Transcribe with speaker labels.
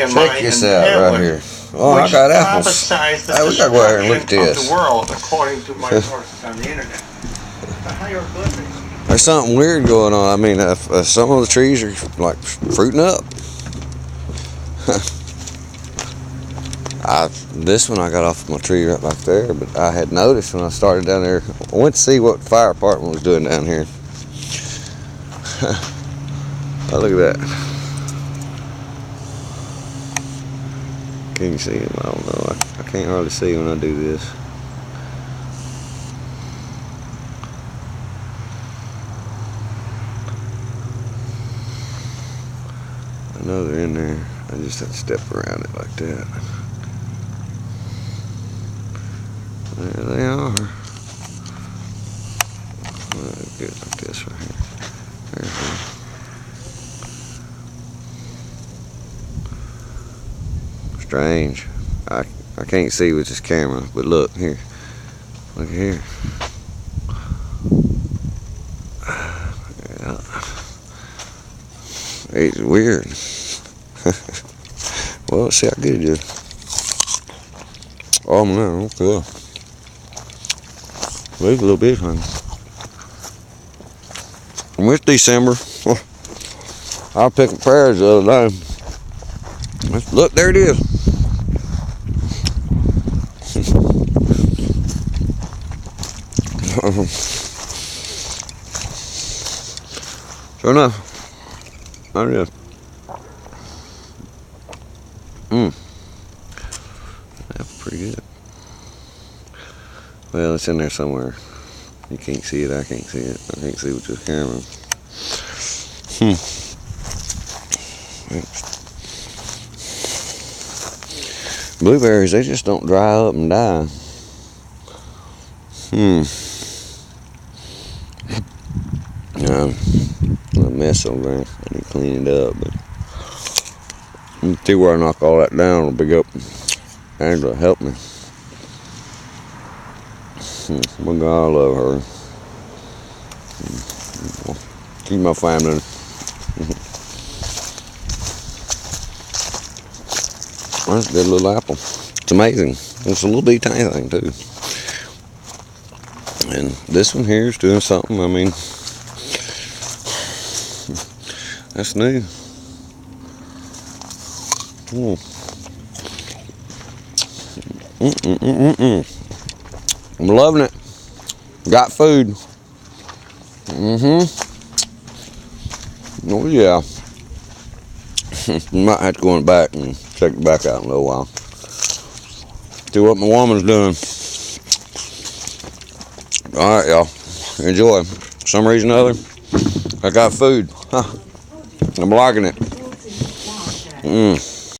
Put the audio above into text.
Speaker 1: everything in
Speaker 2: Check
Speaker 1: mind.
Speaker 2: this
Speaker 1: and
Speaker 2: out
Speaker 1: that
Speaker 2: right
Speaker 1: would-
Speaker 2: here. Oh, I
Speaker 1: which
Speaker 2: got apples.
Speaker 1: prophesies the
Speaker 2: Hey, we gotta go out here and look at
Speaker 1: destruction
Speaker 2: this.
Speaker 1: of the world, according to my sources on the internet. The hieroglyphics.
Speaker 2: There's something weird going on. I mean, some of the trees are like fruiting up. This one I got off my tree right back there, but I had noticed when I started down there. I went to see what the fire department was doing down here. Oh, look at that. Can you see him? I don't know. I can't hardly see when I do this. I know they're in there. I just have to step around it like that. There they are. Get like this right here. There we go. Strange. I can't see with this camera, but look here. Look here. Yeah. It's weird. Well, let's see how good it is. Oh man, okay. Wait a little bit, honey. And it's December. I was picking pears the other day. Look, there it is. Sure enough. There it is. That's pretty good. Well, it's in there somewhere. You can't see it, I can't see it. I can't see with this camera. Blueberries, they just don't dry up and die. A mess over there. I need to clean it up, but you see where I knock all that down, it'll pick up. Angela, help me. My God, I love her. Keep my family. That's a good little apple. It's amazing. It's a little bitty tiny thing too. And this one here is doing something. I mean, that's new. I'm loving it. Got food. Oh yeah. You might have to go in the back and check it back out in a little while. See what my woman's doing. Alright, y'all. Enjoy. For some reason or other, I got food. I'm liking it.